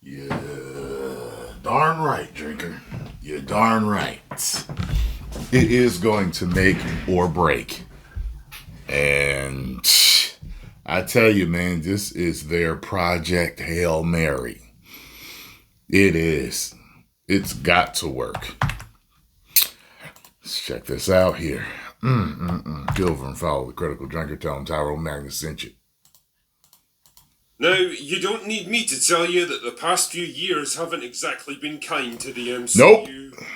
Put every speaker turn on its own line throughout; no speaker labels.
Yeah, darn right, drinker. You're darn right. It is going to make or break. And I tell you, man, this is their Project Hail Mary. It is. It's got to work. Let's check this out here. Go over and follow the Critical Drinker. Tell him Tyrone Magnus sent you.
Now, you don't need me to tell you that the past few years haven't exactly been kind to the MCU.
Nope.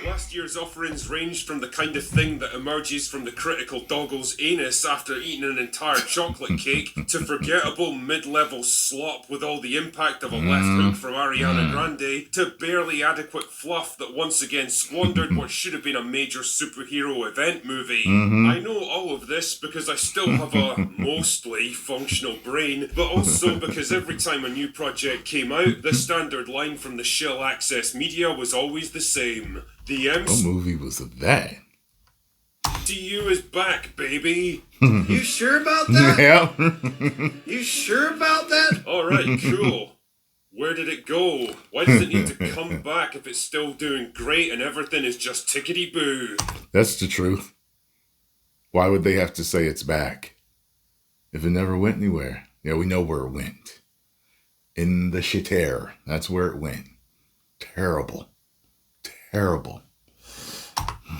Last year's offerings ranged from the kind of thing that emerges from the critical doggle's anus after eating an entire chocolate cake to forgettable mid-level slop with all the impact of a left hook from Ariana Grande to barely adequate fluff that once again squandered what should have been a major superhero event movie. I know all of this because I still have a mostly functional brain, but also because every time a new project came out, the standard line from the shill access media was always the same. The
What movie was that?
MCU is back, baby.
You sure about that?
Yeah.
You sure about that?
Alright, cool. Where did it go? Why does it need to come back if it's still doing great and everything is just tickety-boo?
That's the truth. Why would they have to say it's back if it never went anywhere? Yeah, we know where it went. In the shitter. That's where it went. Terrible. Terrible.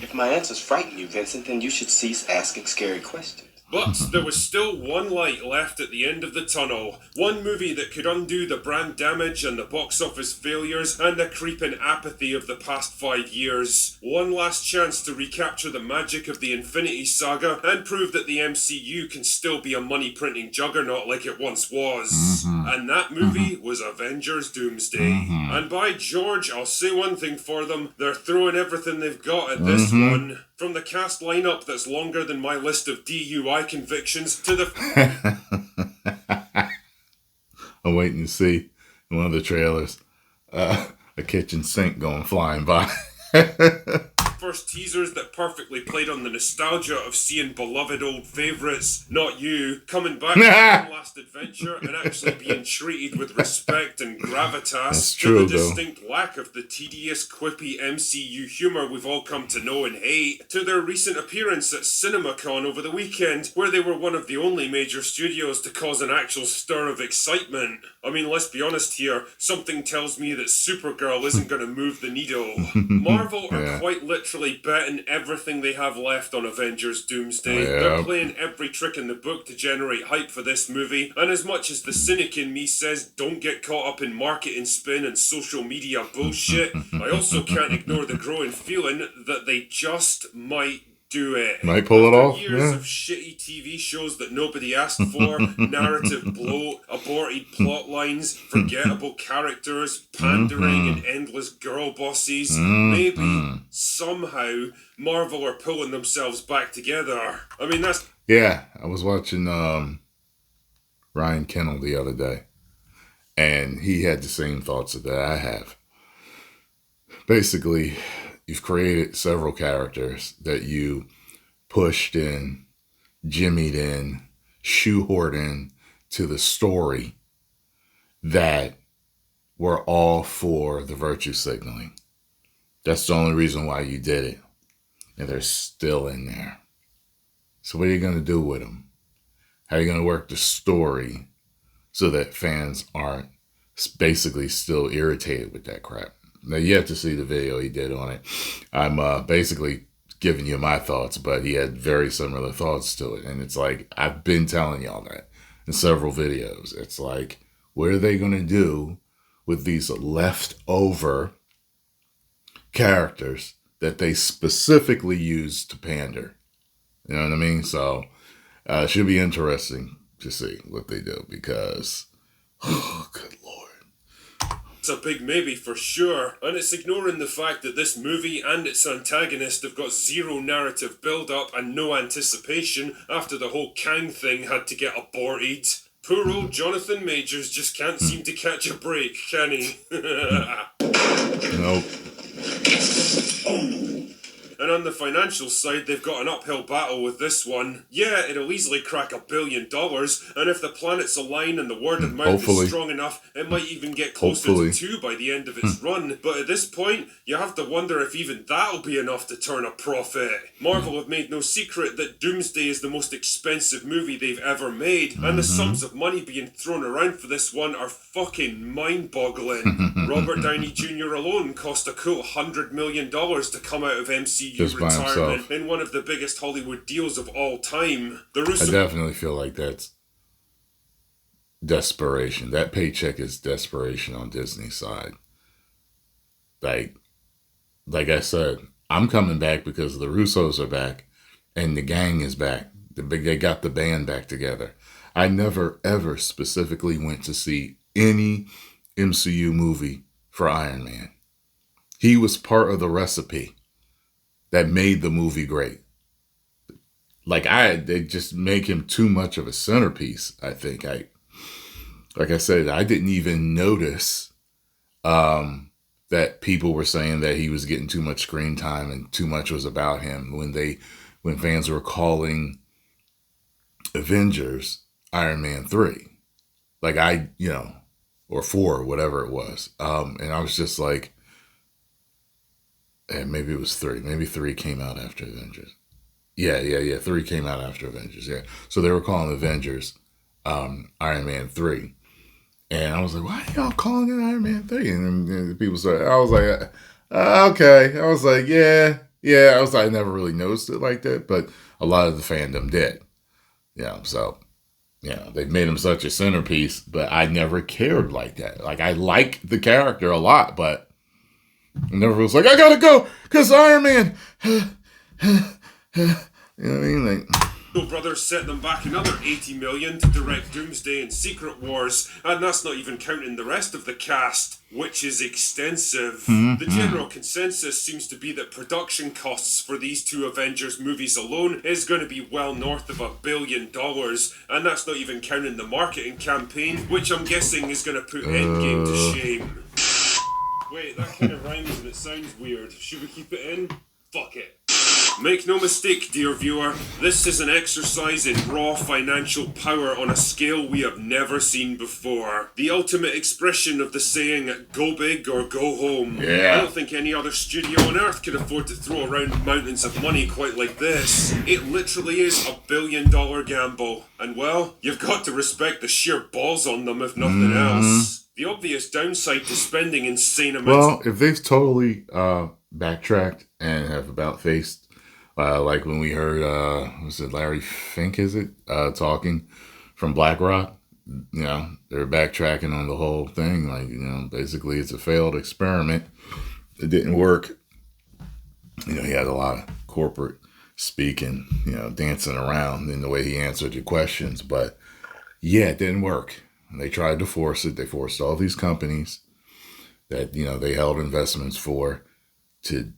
If my answers frighten you, Vincent, then you should cease asking scary questions.
But there was still one light left at the end of the tunnel. One movie that could undo the brand damage and the box office failures and the creeping apathy of the past 5 years. One last chance to recapture the magic of the Infinity Saga and prove that the MCU can still be a money-printing juggernaut like it once was. And that movie was Avengers Doomsday. And by George, I'll say one thing for them. They're throwing everything they've got at this one. From the cast lineup that's longer than my list of DUI convictions to the...
I'm waiting to see in one of the trailers a kitchen sink going flying by.
first teasers that perfectly played on the nostalgia of seeing beloved old favourites, not you, coming back to one last adventure and actually being treated with respect and gravitas.
That's true,
to the distinct lack of the tedious, quippy MCU humour we've all come to know and hate, to their recent appearance at CinemaCon over the weekend, where they were one of the only major studios to cause an actual stir of excitement. I mean, let's be honest here, something tells me that Supergirl isn't going to move the needle. Marvel are quite literally betting everything they have left on Avengers Doomsday. They're playing every trick in the book to generate hype for this movie, and as much as the cynic in me says don't get caught up in marketing spin and social media bullshit, I also can't ignore the growing feeling that they just might do it.
Might pull it off.
Years of shitty TV shows that nobody asked for, narrative bloat, aborted plot lines, forgettable characters, pandering and endless girl bosses. Maybe, somehow, Marvel are pulling themselves back together. I mean, that's...
Yeah, I was watching Ryan Kennel the other day, and he had the same thoughts that I have. Basically, you've created several characters that you pushed in, jimmied in, shoehorned in to the story that were all for the virtue signaling. That's the only reason why you did it. And they're still in there. So what are you going to do with them? How are you going to work the story so that fans aren't basically still irritated with that crap? Now, you have to see the video he did on it. I'm basically giving you my thoughts, but he had very similar thoughts to it. And it's like, I've been telling y'all that in several videos. It's like, what are they going to do with these leftover characters that they specifically use to pander? You know what I mean? So it should be interesting to see what they do because, oh, good Lord.
It's a big maybe for sure, and it's ignoring the fact that this movie and its antagonist have got zero narrative build-up and no anticipation after the whole Kang thing had to get aborted. Poor old Jonathan Majors just can't seem to catch a break, can he?
Nope.
and on the financial side, they've got an uphill battle with this one. Yeah, it'll easily crack $1 billion, and if the planets align and the word of mouth
Hopefully.
is strong enough, it might even get closer
Hopefully.
to 2 by the end of its run. But at this point, you have to wonder if even that'll be enough to turn a profit. Marvel have made no secret that Doomsday is the most expensive movie they've ever made, and the sums of money being thrown around for this one are fucking mind-boggling. Robert Downey Jr. alone cost a cool $100 million to come out of MCU
Just by
retirement
himself.
in one of the biggest Hollywood deals of all time. The
I
Russo
definitely feel like that's desperation. That paycheck is desperation on Disney's side. Like I said, I'm coming back because the Russos are back and the gang is back. They got the band back together. I never, ever specifically went to see any MCU movie for Iron Man. He was part of the recipe that made the movie great. They just make him too much of a centerpiece, I think. Like I said, I didn't even notice that people were saying that he was getting too much screen time and too much was about him when fans were calling Avengers Iron Man 3. Or 4, whatever it was. And I was just like, maybe it was 3. Maybe 3 came out after Avengers. Yeah. 3 came out after Avengers, yeah. So they were calling Avengers Iron Man 3. And I was like, why are y'all calling it Iron Man 3? And people started, I was like, okay. I was like, yeah. I never really noticed it like that, but a lot of the fandom did. So, they've made him such a centerpiece, but I never cared like that. Like, I like the character a lot, but I never was like, I gotta go, because Iron Man. You know what I mean? Like,
Brothers set them back another $80 million to direct Doomsday and Secret Wars, and that's not even counting the rest of the cast, which is extensive. The general consensus seems to be that production costs for these 2 Avengers movies alone is going to be well north of $1 billion, and that's not even counting the marketing campaign, which I'm guessing is going to put Endgame to shame. Wait, that kind of rhymes and it sounds weird. Should we keep it in? Fuck it. Make no mistake, dear viewer, this is an exercise in raw financial power on a scale we have never seen before. The ultimate expression of the saying, go big or go home.
Yeah.
I don't think any other studio on earth could afford to throw around mountains of money quite like this. It literally is $1 billion gamble. And well, you've got to respect the sheer balls on them if nothing else. The obvious downside to spending insane amounts...
Well, if they've totally backtracked and have about-faced, like when we heard, was it Larry Fink, talking from BlackRock? They're backtracking on the whole thing. Like, basically it's a failed experiment. It didn't work. He had a lot of corporate speaking, dancing around in the way he answered your questions. But yeah, it didn't work. And they tried to force it. They forced all these companies that, they held investments for to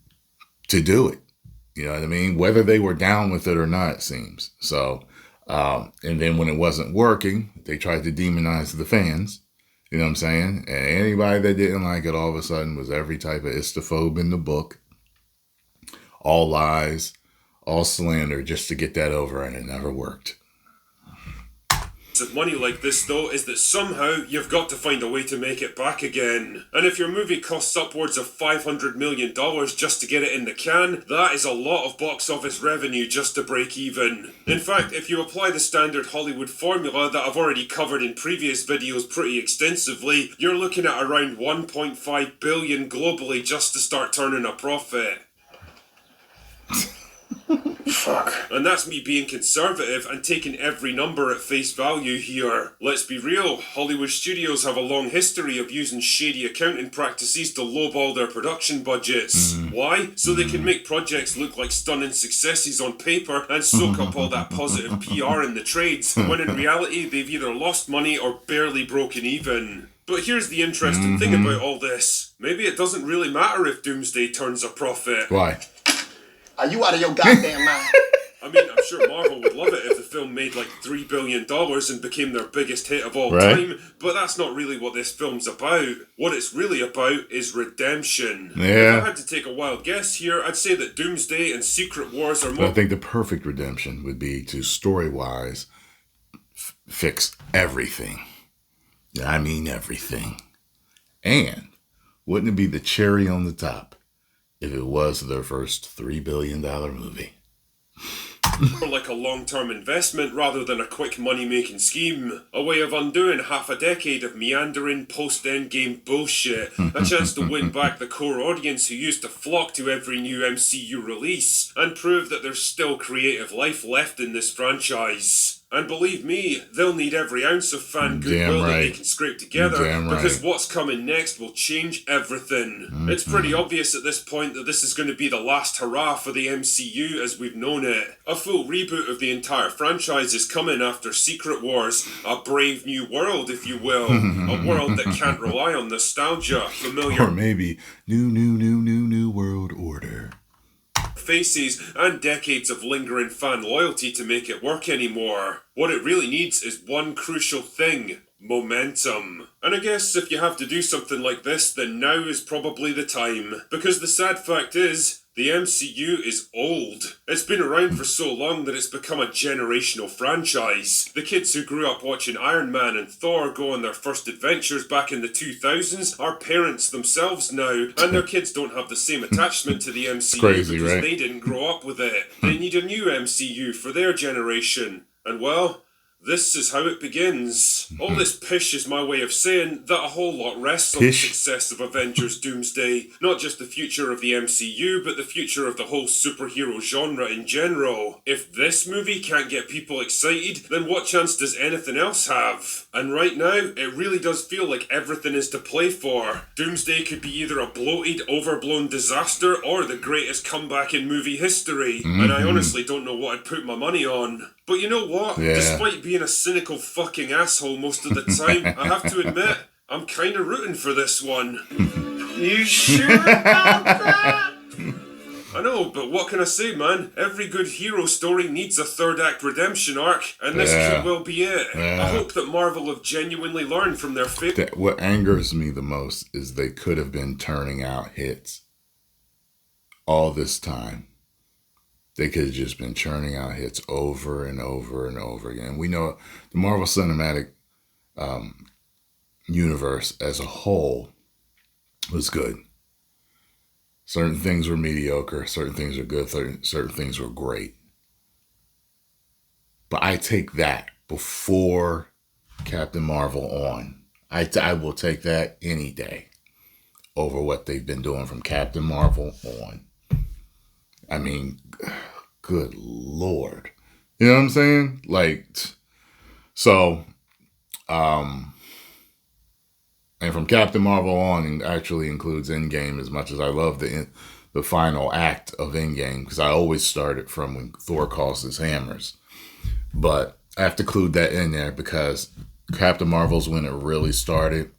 do it. You know what I mean? Whether they were down with it or not, it seems. So, and then when it wasn't working, they tried to demonize the fans. You know what I'm saying? And anybody that didn't like it all of a sudden was every type of istophobe in the book. All lies, all slander, just to get that over, and it never worked.
Of money like this, though, is that somehow you've got to find a way to make it back again. And if your movie costs upwards of $500 million just to get it in the can, that is a lot of box office revenue just to break even. In fact, if you apply the standard Hollywood formula that I've already covered in previous videos pretty extensively, you're looking at around $1.5 billion globally just to start turning a profit. Fuck. And that's me being conservative and taking every number at face value here. Let's be real, Hollywood studios have a long history of using shady accounting practices to lowball their production budgets. Why? So they can make projects look like stunning successes on paper and soak up all that positive PR in the trades, when in reality they've either lost money or barely broken even. But here's the interesting thing about all this. Maybe it doesn't really matter if Doomsday turns a profit.
Why?
Are you out of your goddamn mind?
I mean, I'm sure Marvel would love it if the film made like $3 billion and became their biggest hit of all time, but that's not really what this film's about. What it's really about is redemption.
Yeah.
If I had to take a wild guess here, I'd say that Doomsday and Secret Wars are more...
I think the perfect redemption would be to, story-wise, fix everything. I mean everything. And wouldn't it be the cherry on the top if it was their first $3 billion movie?
More like a long-term investment rather than a quick money-making scheme. A way of undoing half a decade of meandering post-endgame bullshit. A chance to win back the core audience who used to flock to every new MCU release and prove that there's still creative life left in this franchise. And believe me, they'll need every ounce of fan goodwill that they can scrape together because what's coming next will change everything. It's pretty obvious at this point that this is going to be the last hurrah for the MCU as we've known it. A full reboot of the entire franchise is coming after Secret Wars, a brave new world, if you will. A world that can't rely on nostalgia, familiar...
Or maybe new world order.
Faces and decades of lingering fan loyalty to make it work anymore. What it really needs is one crucial thing: momentum. And I guess if you have to do something like this, then now is probably the time. Because the sad fact is, the MCU is old. It's been around for so long that it's become a generational franchise. The kids who grew up watching Iron Man and Thor go on their first adventures back in the 2000s are parents themselves now, and their kids don't have the same attachment to the MCU because they didn't grow up with it. They need a new MCU for their generation. And well, this is how it begins. All this pish is my way of saying that a whole lot rests on the success of Avengers Doomsday. Not just the future of the MCU, but the future of the whole superhero genre in general. If this movie can't get people excited, then what chance does anything else have? And right now, it really does feel like everything is to play for. Doomsday could be either a bloated, overblown disaster or the greatest comeback in movie history. And I honestly don't know what I'd put my money on. But you know what? Despite being a cynical fucking asshole most of the time, I have to admit, I'm kinda rooting for this one.
You sure about that?
I know, but what can I say, man? Every good hero story needs a third act redemption arc, and this could well be it. I hope that Marvel have genuinely learned from their failure.
What angers me the most is they could have been turning out hits all this time. They could have just been churning out hits over and over and over again. We know the Marvel Cinematic Universe as a whole was good. Certain things were mediocre. Certain things were good. Certain things were great. But I take that before Captain Marvel on. I will take that any day over what they've been doing from Captain Marvel on. I mean, good Lord. You know what I'm saying? Like, so, and from Captain Marvel on, it actually includes Endgame, as much as I love the final act of Endgame, because I always started from when Thor calls his hammers. But I have to include that in there because Captain Marvel's when it really started.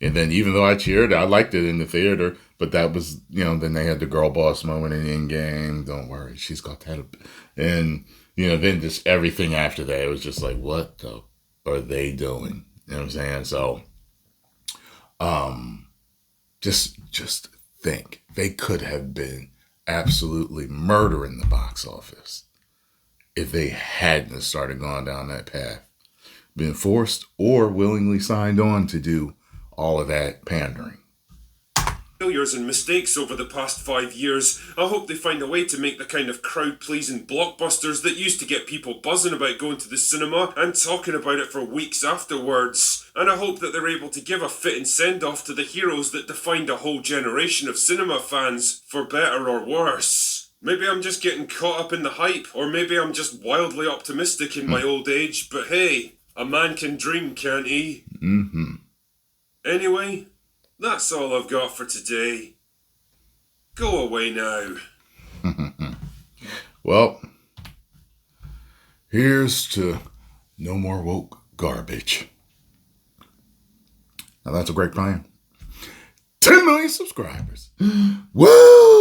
And then even though I cheered, I liked it in the theater, but that was, then they had the girl boss moment in Endgame. Don't worry, she's got that. And, then just everything after that, it was just like, what the are they doing? You know what I'm saying? So, just think. They could have been absolutely murdering the box office if they hadn't started going down that path. Been forced or willingly signed on to do all of that pandering.
Failures and mistakes over the past 5 years, I hope they find a way to make the kind of crowd-pleasing blockbusters that used to get people buzzing about going to the cinema and talking about it for weeks afterwards. And I hope that they're able to give a fitting send-off to the heroes that defined a whole generation of cinema fans, for better or worse. Maybe I'm just getting caught up in the hype, or maybe I'm just wildly optimistic in my old age, but hey, a man can dream, can't he? Anyway, that's all I've got for today. Go away now.
Well, here's to no more woke garbage. Now that's a great plan. 10 million subscribers. Woo!